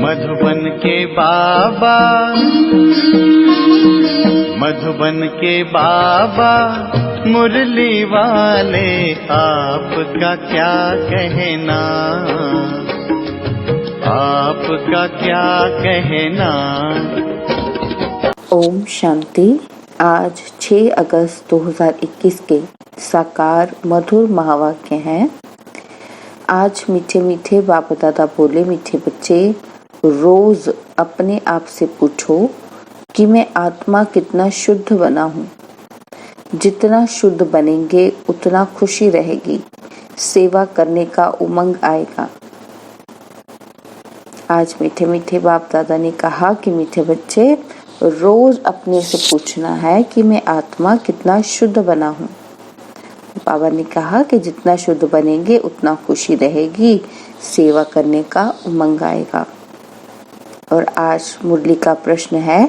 मधुबन के बाबा, मधुबन के बाबा मुरली वाले, आपका क्या कहना, आपका क्या कहना। ओम शांति। आज 6 अगस्त 2021 के साकार मधुर महावाक्य हैं। आज मीठे मीठे बाप दादा बोले, मीठे बच्चे रोज अपने आप से पूछो कि मैं आत्मा कितना शुद्ध बना हूँ। जितना शुद्ध बनेंगे उतना खुशी रहेगी, सेवा करने का उमंग आएगा। आज मीठे मीठे बाप दादा ने कहा कि मीठे बच्चे रोज अपने से पूछना है कि मैं आत्मा कितना शुद्ध बना हूँ। बाबा ने कहा कि जितना शुद्ध बनेंगे उतना खुशी रहेगी, सेवा करने का उमंग आएगा। और आज मुरली का प्रश्न है,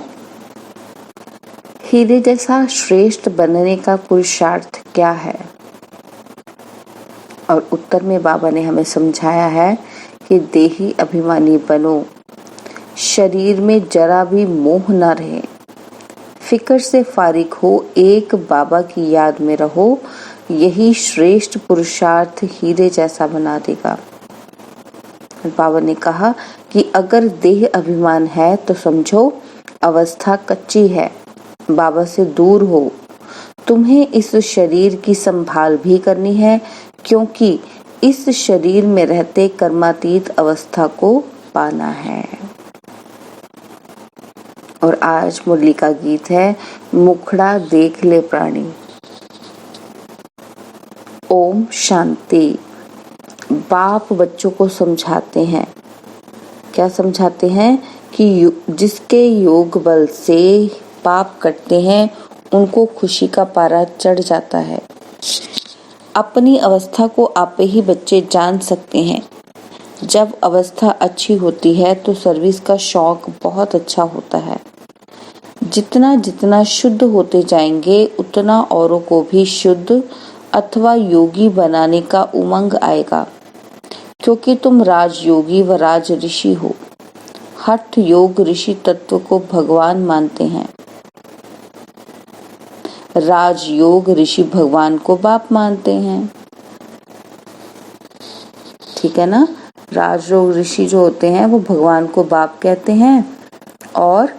हीरे जैसा श्रेष्ठ बनने का पुरुषार्थ क्या है। और उत्तर में बाबा ने हमें समझाया है कि देही अभिमानी बनो, शरीर में जरा भी मोह न रहे, फिक्र से फारिग हो, एक बाबा की याद में रहो, यही श्रेष्ठ पुरुषार्थ हीरे जैसा बना देगा। बाबा ने कहा कि अगर देह अभिमान है तो समझो अवस्था कच्ची है, बाबा से दूर हो। तुम्हें इस शरीर की संभाल भी करनी है, क्योंकि इस शरीर में रहते कर्मातीत अवस्था को पाना है। और आज मुरली का गीत है, मुखड़ा देख ले प्राणी। ओम शांति। बाप बच्चों को समझाते हैं, क्या समझाते हैं कि जिसके योग बल से पाप करते हैं उनको खुशी का पारा चढ़ जाता है। अपनी अवस्था को आप ही बच्चे जान सकते हैं। जब अवस्था अच्छी होती है तो सर्विस का शौक बहुत अच्छा होता है। जितना जितना शुद्ध होते जाएंगे उतना औरों को भी शुद्ध अथवा योगी बनाने का उमंग आएगा, क्योंकि तुम राजयोगी व राज ऋषि हो। हठ योग ऋषि तत्व को भगवान मानते हैं, राजयोग ऋषि भगवान को बाप मानते हैं। ठीक है ना। राजयोग ऋषि जो होते हैं वो भगवान को बाप कहते हैं, और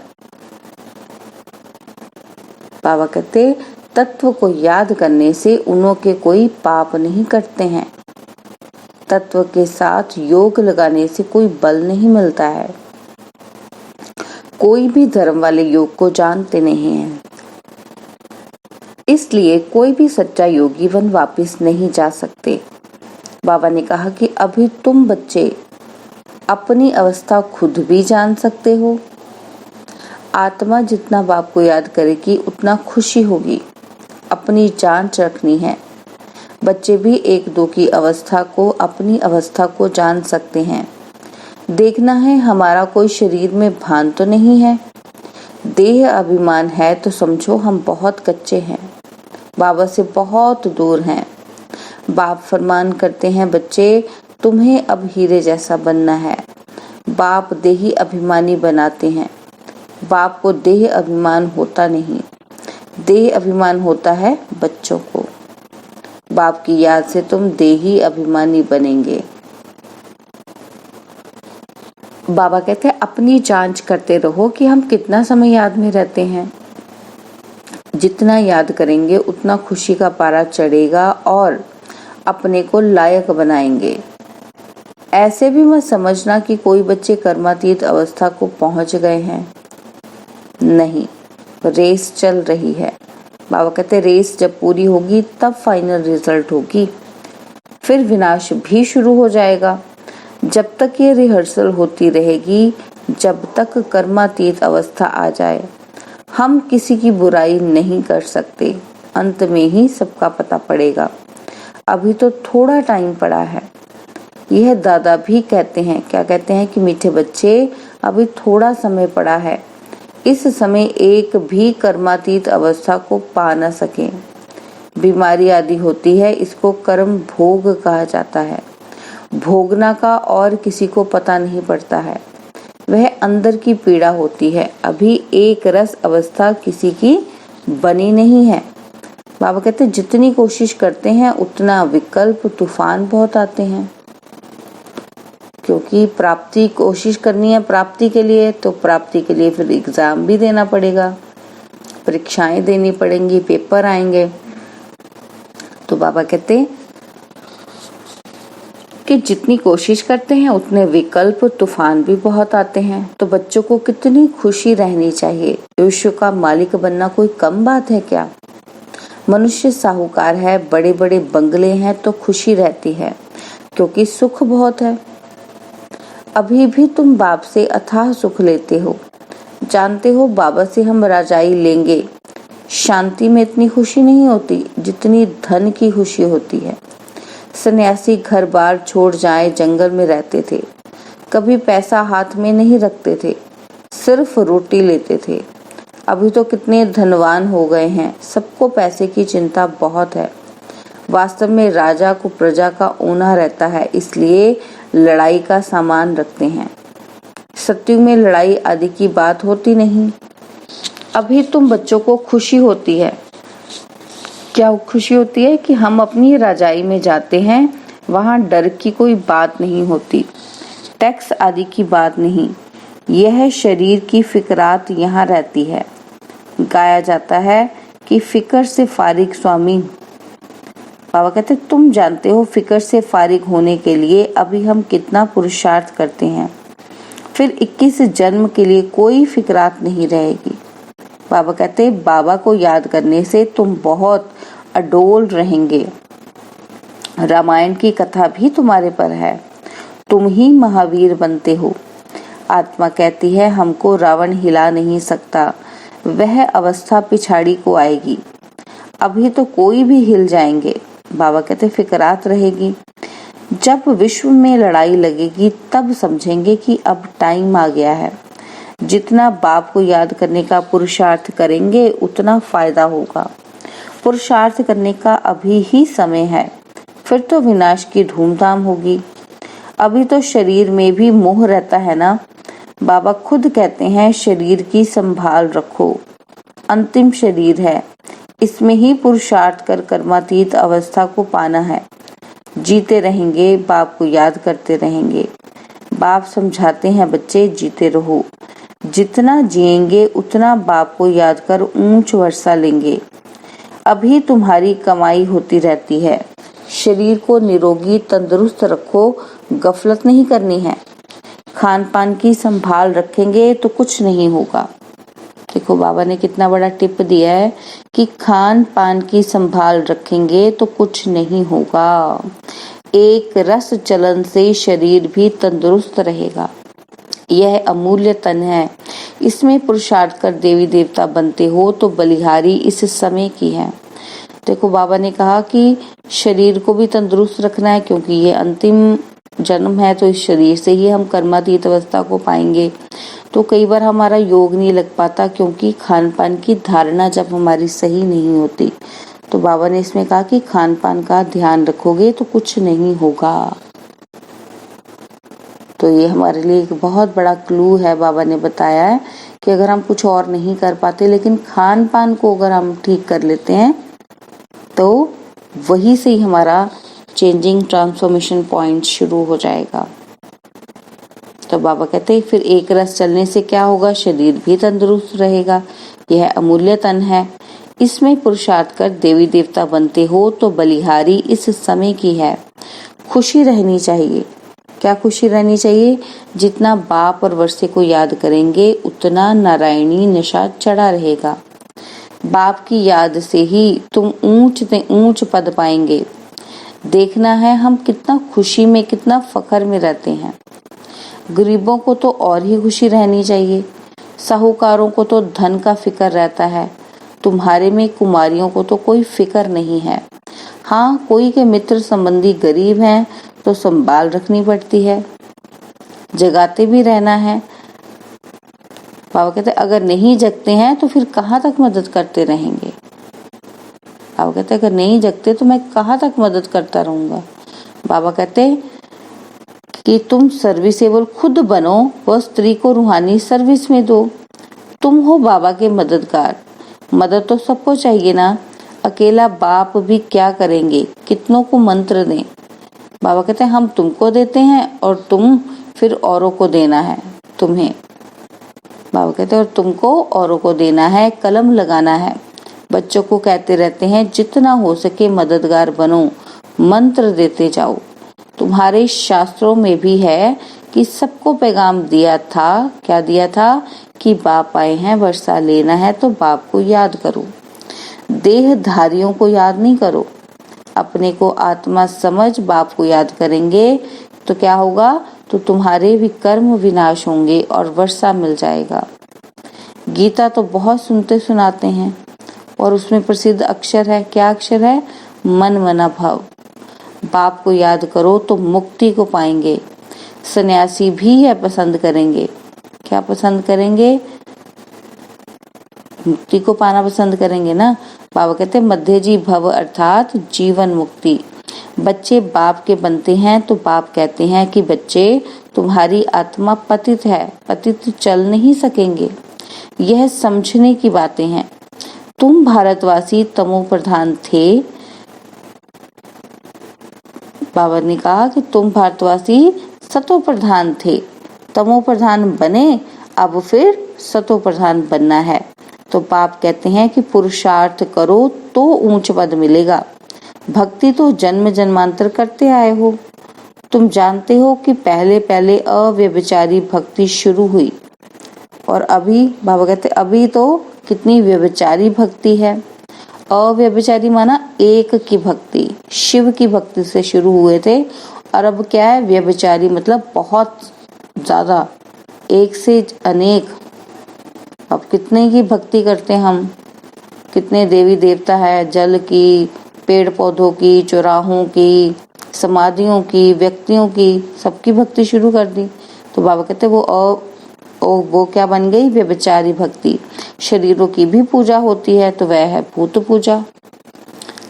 बाबा कहते तत्व को याद करने से उन्हों के कोई पाप नहीं करते हैं। तत्व के साथ योग लगाने से कोई बल नहीं मिलता है। कोई भी धर्म वाले योग को जानते नहीं हैं, इसलिए कोई भी सच्चा योगी वन वापिस नहीं जा सकते। बाबा ने कहा कि अभी तुम बच्चे अपनी अवस्था खुद भी जान सकते हो। आत्मा जितना बाप को याद करेगी उतना खुशी होगी। अपनी जांच रखनी है। बच्चे भी 1-2 की अवस्था को, अपनी अवस्था को जान सकते हैं। देखना है हमारा कोई शरीर में भान तो नहीं है। देह अभिमान है तो समझो हम बहुत कच्चे हैं, बाबा से बहुत दूर हैं। बाप फरमान करते हैं, बच्चे तुम्हें अब हीरे जैसा बनना है। बाप देही अभिमानी बनाते हैं। बाप को देह अभिमान होता नहीं, देह अभिमान होता है बच्चों को। बाप की याद से तुम देही अभिमानी बनेंगे। बाबा कहते हैं अपनी जांच करते रहो कि हम कितना समय याद में रहते हैं। जितना याद करेंगे उतना खुशी का पारा चढ़ेगा और अपने को लायक बनाएंगे। ऐसे भी मत समझना कि कोई बच्चे कर्मातीत अवस्था को पहुंच गए हैं, नहीं, रेस चल रही है। बाबा कहते रेस जब पूरी होगी तब फाइनल रिजल्ट होगी, फिर विनाश भी शुरू हो जाएगा। जब तक ये रिहर्सल होती रहेगी, जब तक कर्मातीत अवस्था आ जाए, हम किसी की बुराई नहीं कर सकते। अंत में ही सबका पता पड़ेगा। अभी तो थोड़ा टाइम पड़ा है। यह दादा भी कहते हैं, क्या कहते हैं कि मीठे बच्चे अभी थोड़ा समय पड़ा है। इस समय एक भी कर्मातीत अवस्था को पा न सके। बीमारी आदि होती है, इसको कर्म भोग कहा जाता है। भोगना का और किसी को पता नहीं पड़ता है। वह अंदर की पीड़ा होती है। अभी एक रस अवस्था किसी की बनी नहीं है। बाबा कहते जितनी कोशिश करते हैं उतना विकल्प तूफान बहुत आते हैं, क्योंकि प्राप्ति कोशिश करनी है प्राप्ति के लिए, तो प्राप्ति के लिए फिर एग्जाम भी देना पड़ेगा, परीक्षाएं देनी पड़ेंगी, पेपर आएंगे। तो बाबा कहते कि जितनी कोशिश करते हैं उतने विकल्प तूफान भी बहुत आते हैं। तो बच्चों को कितनी खुशी रहनी चाहिए। विश्व का मालिक बनना कोई कम बात है क्या? मनुष्य साहूकार है, बड़े बड़े बंगले हैं तो खुशी रहती है, क्योंकि सुख बहुत है। अभी भी तुम बाप से अथाह सुख लेते हो। जानते हो बाबा से हम राजाई लेंगे, शांति में इतनी खुशी नहीं होती जितनी धन की खुशी होती है। सन्यासी घर बार छोड़ जाए जंगल में रहते थे, कभी पैसा हाथ में नहीं रखते थे, सिर्फ रोटी लेते थे। अभी तो कितने धनवान हो गए हैं, सबको पैसे की चिंता बहुत है। वास्तव में राजा को प्रजा का ओना रहता है, इसलिए लड़ाई का सामान रखते हैं। सत्युग में लड़ाई आदि की बात होती नहीं। अभी तुम बच्चों को खुशी होती है, क्या खुशी होती है कि हम अपनी राजाई में जाते हैं, वहां डर की कोई बात नहीं होती, टैक्स आदि की बात नहीं। यह शरीर की फिक्रात यहाँ रहती है। गाया जाता है कि फिक्र से फारिग स्वामी। बाबा कहते तुम जानते हो फिक्र से फारिग होने के लिए अभी हम कितना पुरुषार्थ करते हैं, फिर 21 जन्म के लिए कोई फिक्रात नहीं रहेगी। बाबा कहते बाबा को याद करने से तुम बहुत अडोल रहेंगे। रामायण की कथा भी तुम्हारे पर है, तुम ही महावीर बनते हो। आत्मा कहती है हमको रावण हिला नहीं सकता, वह अवस्था पिछाड़ी को आएगी। अभी तो कोई भी हिल जाएंगे। बाबा कहते फिक्रात रहेगी। जब विश्व में लड़ाई लगेगी तब समझेंगे कि अब टाइम आ गया है। जितना बाप को याद करने का पुरुषार्थ करेंगे उतना फायदा होगा। पुरुषार्थ करने का अभी ही समय है, फिर तो विनाश की धूमधाम होगी। अभी तो शरीर में भी मोह रहता है ना। बाबा खुद कहते हैं शरीर की संभाल रखो, अंतिम शरीर है, इसमें ही पुरुषार्थ कर कर्मातीत अवस्था को पाना है। जीते रहेंगे, बाप को याद करते रहेंगे। बाप समझाते हैं बच्चे जीते रहो, जितना जिएंगे उतना बाप को याद कर ऊंच वर्षा लेंगे। अभी तुम्हारी कमाई होती रहती है। शरीर को निरोगी तंदुरुस्त रखो, गफलत नहीं करनी है। खान पान की संभाल रखेंगे तो कुछ नहीं होगा। देखो बाबा ने कितना बड़ा टिप दिया है कि खान पान की संभाल रखेंगे तो कुछ नहीं होगा। एक रस चलन से शरीर भी तंदुरुस्त रहेगा। यह अमूल्य तन है, इसमें पुरुषार्थ कर देवी देवता बनते हो तो बलिहारी इस समय की है। देखो बाबा ने कहा कि शरीर को भी तंदुरुस्त रखना है, क्योंकि ये अंतिम जन्म है, तो इस शरीर से ही हम कर्मातीत अवस्था को पाएंगे। तो कई बार हमारा योग नहीं लग पाता, क्योंकि खान पान की धारणा जब हमारी सही नहीं होती। तो बाबा ने इसमें कहा कि खान पान का ध्यान रखोगे तो कुछ नहीं होगा। तो ये हमारे लिए एक बहुत बड़ा क्लू है। बाबा ने बताया है कि अगर हम कुछ और नहीं कर पाते, लेकिन खान पान को अगर हम ठीक कर लेते हैं तो वही से ही हमारा चेंजिंग ट्रांसफॉर्मेशन पॉइंट शुरू हो जाएगा। तो बाबा कहते हैं फिर एक रस चलने से क्या होगा, शरीर भी तंदुरुस्त रहेगा। यह अमूल्य तन है, इसमें पुरुषार्थ कर देवी देवता बनते हो तो बलिहारी इस समय की है। खुशी रहनी चाहिए। क्या खुशी रहनी चाहिए? जितना बाप और वर्षे को याद करेंगे उतना नारायणी नशा चढ़ा रहेगा। बाप की याद से ही तुम ऊंच से ऊंच पद पाएंगे। देखना है हम कितना खुशी में, कितना फखर में रहते हैं। गरीबों को तो और ही खुशी रहनी चाहिए। साहूकारों को तो धन का फिक्र रहता है, तुम्हारे में कुमारियों को तो कोई फिक्र नहीं है। हाँ, कोई के मित्र संबंधी गरीब हैं तो संभाल रखनी पड़ती है, जगाते भी रहना है। बाबा कहते अगर नहीं जगते हैं तो फिर कहाँ तक मदद करते रहेंगे। बाबा कहते अगर नहीं जगते तो मैं कहाँ तक मदद करता रहूंगा। बाबा कहते कि तुम सर्विसेबल खुद बनो व स्त्री को रूहानी सर्विस में दो। तुम हो बाबा के मददगार। मदद तो सबको चाहिए ना, अकेला बाप भी क्या करेंगे, कितनों को मंत्र दें। बाबा कहते हैं हम तुमको देते हैं और तुम फिर औरों को देना है तुम्हें। बाबा कहते हैं और तुमको औरों को देना है, कलम लगाना है। बच्चों को कहते रहते हैं जितना हो सके मददगार बनो, मंत्र देते जाओ। तुम्हारे शास्त्रों में भी है कि सबको पैगाम दिया था, क्या दिया था कि बाप आए हैं, वर्षा लेना है तो बाप को याद करो। देहधारियों को याद नहीं करो, अपने को आत्मा समझ बाप को याद करेंगे तो क्या होगा, तो तुम्हारे भी कर्म विनाश होंगे और वर्षा मिल जाएगा। गीता तो बहुत सुनते सुनाते हैं और उसमें प्रसिद्ध अक्षर है, क्या अक्षर है, मन मना भाव। बाप को याद करो तो मुक्ति को पाएंगे। सन्यासी भी है पसंद करेंगे, क्या पसंद करेंगे, मुक्ति को पाना पसंद करेंगे ना। बाबा कहते हैं मध्य जी भव अर्थात जीवन मुक्ति। बच्चे बाप के बनते हैं तो बाप कहते हैं कि बच्चे तुम्हारी आत्मा पतित है, पतित चल नहीं सकेंगे। यह समझने की बातें हैं। तुम भारतवासी तमो प्रधान थे। बाबा ने कहा कि तुम भारतवासी सतो प्रधान थे, तमो प्रधान बने, अब फिर सतो प्रधान बनना है। तो बाप कहते हैं कि पुरुषार्थ करो तो ऊंच पद मिलेगा। भक्ति तो जन्म जन्मांतर करते आए हो। तुम जानते हो कि पहले पहले अव्यभिचारी भक्ति शुरू हुई और अभी बाबा कहते अभी तो कितनी व्यभिचारी भक्ति है। अव्यभिचारी माना एक की भक्ति, शिव की भक्ति से शुरू हुए थे और अब क्या है, व्यभिचारी मतलब बहुत ज्यादा, एक से अनेक। अब कितने की भक्ति करते हैं हम, कितने देवी देवता है, जल की, पेड़ पौधों की, चौराहों की, समाधियों की, व्यक्तियों की, सबकी भक्ति शुरू कर दी। तो बाबा कहते वो क्या बन गई, व्यभिचारी भक्ति। शरीरों की भी पूजा होती है तो वह है भूत पूजा।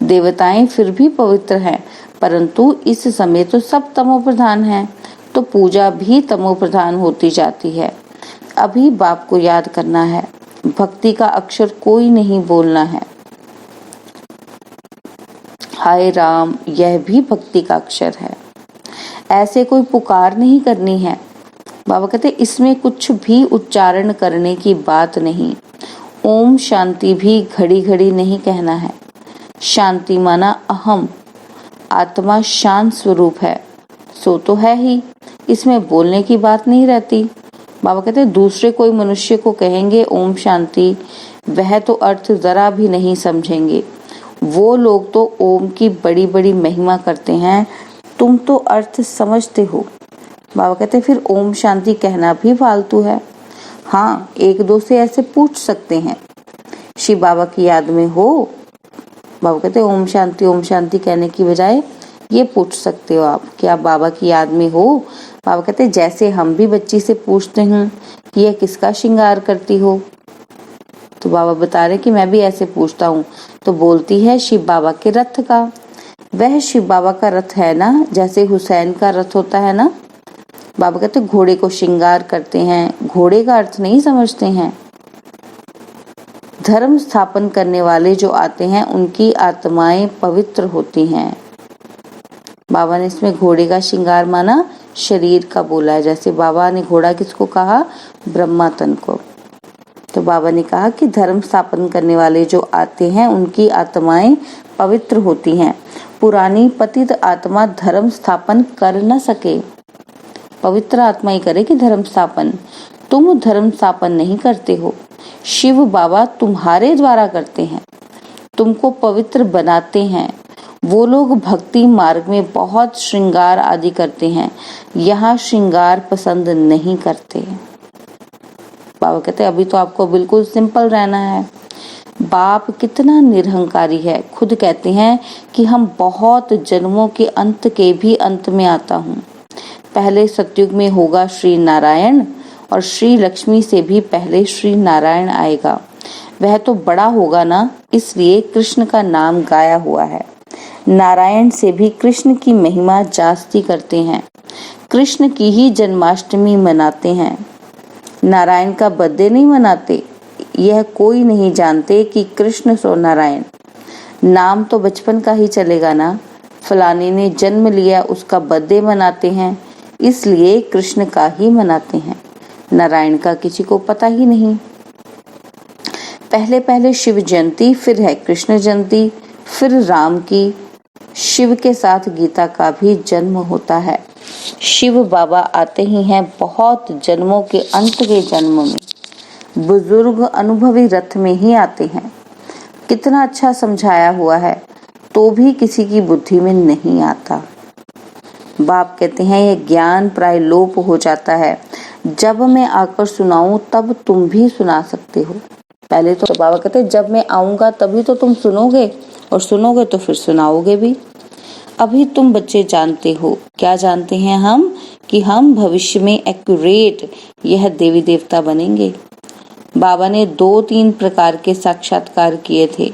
देवताएं फिर भी पवित्र हैं, परंतु इस समय तो सब तमो प्रधान हैं, तो पूजा भी तमो प्रधान होती जाती है। अभी बाप को याद करना है, भक्ति का अक्षर कोई नहीं बोलना है। हाय राम, यह भी भक्ति का अक्षर है। ऐसे कोई पुकार नहीं करनी है। बाबा कहते इसमें कुछ भी उच्चारण करने की बात नहीं। ओम शांति भी घड़ी घड़ी नहीं कहना है। शांति माना अहम, आत्मा शांत स्वरूप है, सो तो है ही, इसमें बोलने की बात नहीं रहती। बाबा कहते दूसरे कोई मनुष्य को कहेंगे ओम शांति, वह तो अर्थ जरा भी नहीं समझेंगे। वो लोग तो ओम की बड़ी बड़ी महिमा करते हैं, तुम तो अर्थ समझते हो। बाबा कहते फिर ओम शांति कहना भी फालतू है। हाँ, एक दो से ऐसे पूछ सकते हैं, शिव बाबा की याद में हो। बाबा कहते ओम शांति कहने की बजाय ये पूछ सकते हो आप, क्या बाबा की याद में हो। बाबा कहते जैसे हम भी बच्ची से पूछते हैं कि यह किसका श्रृंगार करती हो, तो बाबा बता रहे कि मैं भी ऐसे पूछता हूँ, तो बोलती है शिव बाबा के रथ का। वह शिव बाबा का रथ है ना, जैसे हुसैन का रथ होता है ना। बाबा कहते घोड़े को श्रृंगार करते हैं, घोड़े का अर्थ नहीं समझते हैं। धर्म स्थापन करने वाले जो आते हैं उनकी आत्माएं पवित्र होती हैं। बाबा ने इसमें घोड़े का श्रृंगार माना शरीर का बोला है, जैसे बाबा ने घोड़ा किसको कहा, ब्रह्मातन को। तो बाबा ने कहा कि धर्म स्थापन करने वाले जो आते हैं उनकी आत्माएं पवित्र होती हैं। पुरानी पतित आत्मा धर्म स्थापन कर न सके, पवित्र आत्मा ही करे कि धर्म स्थापन। तुम धर्म स्थापन नहीं करते हो, शिव बाबा तुम्हारे द्वारा करते हैं, तुमको पवित्र बनाते हैं। वो लोग भक्ति मार्ग में बहुत श्रृंगार आदि करते हैं, यहाँ श्रृंगार पसंद नहीं करते। बाबा कहते अभी तो आपको बिल्कुल सिंपल रहना है। बाप कितना निरहंकारी है, खुद कहते हैं कि हम बहुत जन्मों के अंत के भी अंत में आता हूँ। पहले सतयुग में होगा श्री नारायण और श्री लक्ष्मी से भी पहले श्री नारायण आएगा। वह तो बड़ा होगा ना, इसलिए कृष्ण का नाम गाया हुआ है। नारायण से भी कृष्ण की महिमा जास्ती करते हैं। कृष्ण की ही जन्माष्टमी मनाते हैं, नारायण का बर्थडे नहीं मनाते। यह कोई नहीं जानते कि कृष्ण सो नारायण। नाम तो बचपन का ही चलेगा ना। फलाने ने जन्म लिया, उसका बर्थडे मनाते हैं, इसलिए कृष्ण का ही मनाते हैं, नारायण का किसी को पता ही नहीं। पहले पहले शिव जयंती, फिर है कृष्ण जयंती, फिर राम की। शिव के साथ गीता का भी जन्म होता है। शिव बाबा आते ही हैं बहुत जन्मों के अंत के जन्म में। बुजुर्ग अनुभवी रथ में ही आते हैं। कितना अच्छा समझाया हुआ है, तो भी किसी की बुद्धि में नहीं आता। बाप कहते हैं यह ज्ञान प्राय लोप हो जाता है। जब मैं आकर सुनाऊं तब तुम भी सुना सकते हो। पहले तो बाबा कहते हैं जब मैं आऊंगा तभी तो तुम सुनोगे, और सुनोगे तो फिर सुनाओगे भी। अभी तुम बच्चे जानते हो, क्या जानते हैं हम, कि हम भविष्य में एक्यूरेट यह देवी देवता बनेंगे। बाबा ने 2-3 प्रकार के साक्षात्कार किए थे।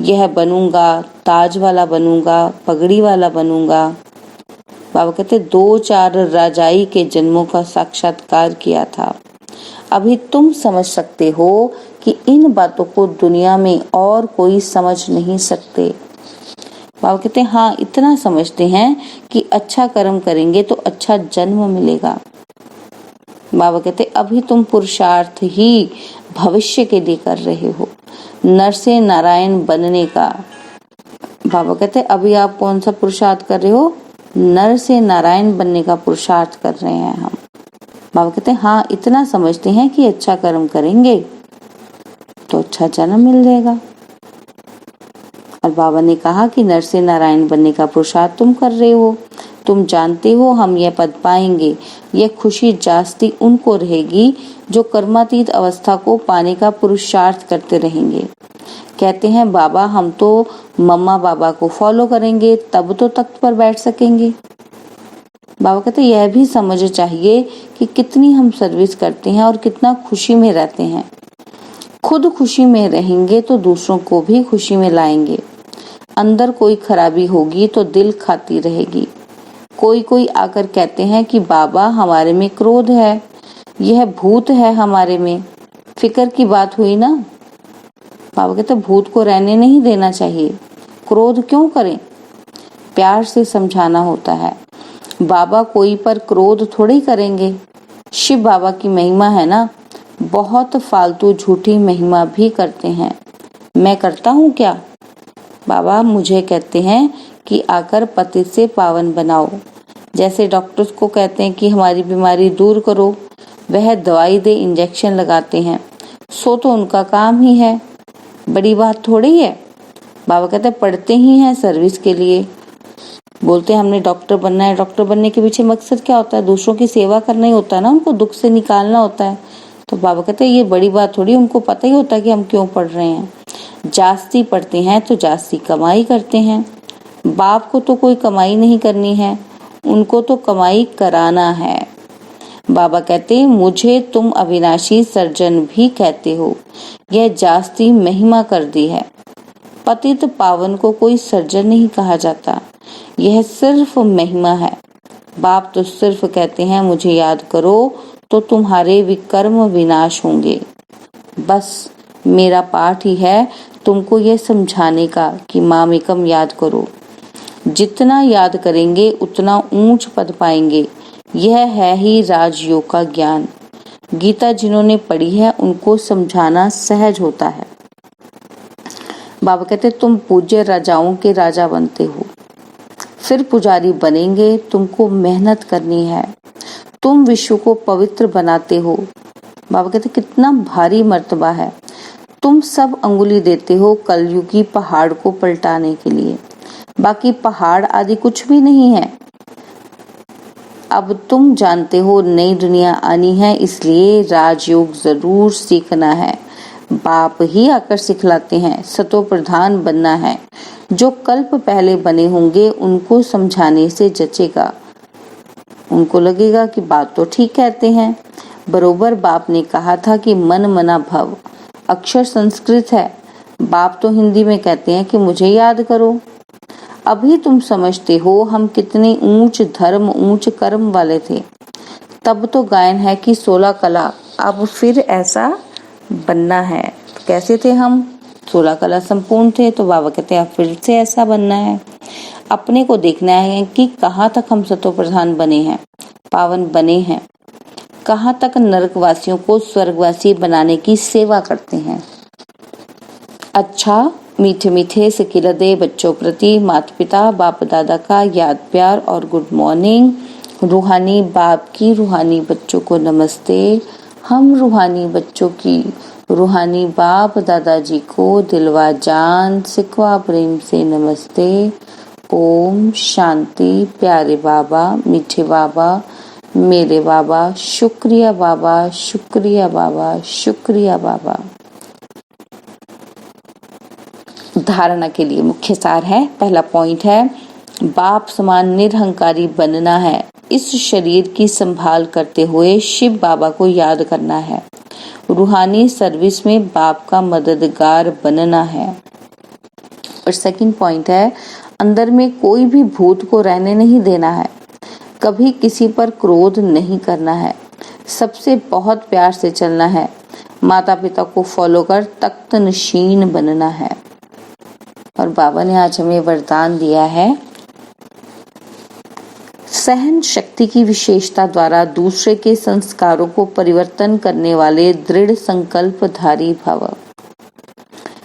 यह बनूंगा, ताज वाला बनूंगा, पगड़ी वाला बनूंगा। बाबा कहते 2-4 राजाई के जन्मों का साक्षात्कार किया था। अभी तुम समझ सकते हो कि इन बातों को दुनिया में और कोई समझ नहीं सकते। बाबा कहते हाँ, इतना समझते हैं कि अच्छा कर्म करेंगे तो अच्छा जन्म मिलेगा। बाबा कहते अभी तुम पुरुषार्थ ही भविष्य के लिए कर रहे हो, नर से नारायण बनने का। बाबा कहते अभी आप कौन सा पुरुषार्थ कर रहे हो, नर से नारायण बनने का पुरुषार्थ कर रहे हैं हम। बाबा कहते हाँ, इतना समझते हैं कि अच्छा कर्म करेंगे तो अच्छा जन्म मिल जाएगा। और बाबा ने कहा कि नर से नारायण बनने का पुरुषार्थ तुम कर रहे हो, तुम जानते हो हम यह पद पाएंगे। यह खुशी जास्ती उनको रहेगी जो कर्मातीत अवस्था को पाने का पुरुषार्थ करते रहेंगे। कहते हैं बाबा हम तो मम्मा बाबा को फॉलो करेंगे तब तो तख्त पर बैठ सकेंगे। बाबा कहते यह भी समझ चाहिए कि कितनी हम सर्विस करते हैं और कितना खुशी में रहते हैं। खुद खुशी में रहेंगे तो दूसरों को भी खुशी में लाएंगे। अंदर कोई खराबी होगी तो दिल खाती रहेगी। कोई आकर कहते हैं कि बाबा हमारे में क्रोध है, यह भूत है हमारे में। फिक्र की बात हुई ना। बाबा कहते भूत को रहने नहीं देना चाहिए, क्रोध क्यों करें, प्यार से समझाना होता है। बाबा कोई पर क्रोध थोड़ी करेंगे। शिव बाबा की महिमा है ना, बहुत फालतू झूठी महिमा भी करते हैं। मैं करता हूँ क्या? बाबा मुझे कहते हैं कि आकर पतित से पावन बनाओ। जैसे डॉक्टर्स को कहते हैं कि हमारी बीमारी दूर करो, वह दवाई दे इंजेक्शन लगाते हैं, सो तो उनका काम ही है, बड़ी बात थोड़ी है। बाबा कहते हैं पढ़ते ही हैं सर्विस के लिए। बोलते हैं हमने डॉक्टर बनना है, डॉक्टर बनने के पीछे मकसद क्या होता है, दूसरों की सेवा करना ही होता है ना, उनको दुख से निकालना होता है। तो बाबा कहते हैं ये बड़ी बात थोड़ी, उनको पता ही होता है कि हम क्यों पढ़ रहे हैं। जास्ती पढ़ते हैं तो जास्ती कमाई करते हैं। बाप को तो कोई कमाई नहीं करनी है, उनको तो कमाई कराना है। बाबा कहते मुझे तुम अविनाशी सर्जन भी कहते हो, यह जास्ती महिमा कर दी है। पतित पावन को कोई सर्जन नहीं कहा जाता, यह सिर्फ महिमा है। बाप तो सिर्फ कहते हैं मुझे याद करो तो तुम्हारे विकर्म विनाश होंगे। बस मेरा पाठ ही है तुमको यह समझाने का कि मामेकम याद करो। जितना याद करेंगे उतना ऊंच पद पाएंगे। यह है ही राजयोग का ज्ञान। गीता जिन्होंने पढ़ी है उनको समझाना सहज होता है। बाबा कहते तुम पूज्य राजाओं के राजा बनते हो, फिर पुजारी बनेंगे, तुमको मेहनत करनी है। तुम विश्व को पवित्र बनाते हो। बाबा कहते कितना भारी मर्तबा है। तुम सब अंगुली देते हो कलयुगी पहाड़ को पलटाने के लिए, बाकी पहाड़ आदि कुछ भी नहीं है। अब तुम जानते हो नई दुनिया आनी है, इसलिए राजयोग जरूर सीखना है। बाप ही आकर सिखलाते हैं, सतो प्रधान बनना है। जो कल्प पहले बने होंगे उनको समझाने से जचेगा, उनको लगेगा कि बात तो ठीक कहते हैं। बरोबर बाप ने कहा था कि मन मना भव, अक्षर संस्कृत है, बाप तो हिंदी में कहते हैं कि मुझे याद करो। अभी तुम समझते हो हम कितने ऊंच धर्म ऊंच कर्म वाले थे। तब तो गायन है कि 16 कला, अब फिर ऐसा बनना है। कैसे थे हम? 16 कला संपूर्ण थे। तो बाबा कहते हैं फिर से ऐसा बनना है। अपने को देखना है कि कहाँ तक हम सतो प्रधान बने हैं, पावन बने हैं, कहाँ तक नरकवासियों को स्वर्गवासी बनाने की सेवा करते हैं। अच्छा, मीठे मीठे सिकिलदे बच्चों प्रति माता पिता बाप दादा का याद प्यार और गुड मॉर्निंग। रूहानी बाप की रूहानी बच्चों को नमस्ते। हम रूहानी बच्चों की रूहानी बाप दादाजी को दिलवा जान सिकवा प्रेम से नमस्ते। ओम शांति। प्यारे बाबा, मीठे बाबा, मेरे बाबा, शुक्रिया बाबा, शुक्रिया बाबा, शुक्रिया बाबा। धारणा के लिए मुख्य सार है। पहला पॉइंट है बाप समान निरहंकारी बनना है। इस शरीर की संभाल करते हुए शिव बाबा को याद करना है। रूहानी सर्विस में बाप का मददगार बनना है। और सेकंड पॉइंट है अंदर में कोई भी भूत को रहने नहीं देना है। कभी किसी पर क्रोध नहीं करना है। सबसे बहुत प्यार से चलना है। माता पिता को फॉलो कर तख्त नशीन बनना है। और बाबा ने आज हमें वरदान दिया है सहन शक्ति की विशेषता द्वारा दूसरे के संस्कारों को परिवर्तन करने वाले दृढ़ संकल्पधारी भव।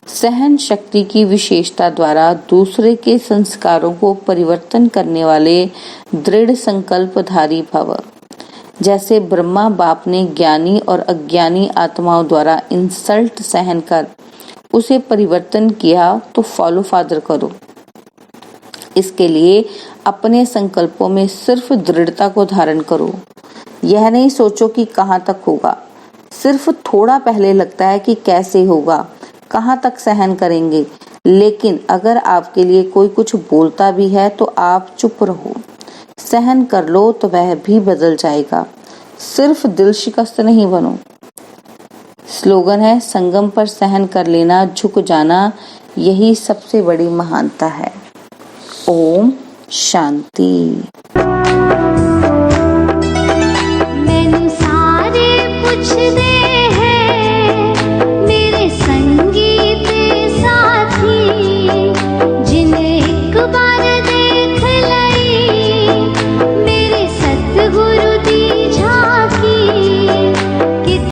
सहन शक्ति की विशेषता द्वारा दूसरे के संस्कारों को परिवर्तन करने वाले दृढ़ संकल्पधारी भव। जैसे ब्रह्मा बाप ने ज्ञानी और अज्ञानी आत्माओं द्वारा इंसल्ट सहन कर उसे परिवर्तन किया, तो फॉलो फादर करो। इसके लिए अपने संकल्पों में सिर्फ दृढ़ता को धारण करो। यह नहीं सोचो कि कहाँ तक होगा। सिर्फ थोड़ा पहले लगता है कि कैसे होगा, कहाँ तक सहन करेंगे। लेकिन अगर आपके लिए कोई कुछ बोलता भी है तो आप चुप रहो, सहन कर लो, तो वह भी बदल जाएगा। सिर्फ दिल शिकस्त नहीं बनो। स्लोगन है संगम पर सहन कर लेना, झुक जाना, यही सबसे बड़ी महानता है। ओम शांति। मैनू सारे पुछदे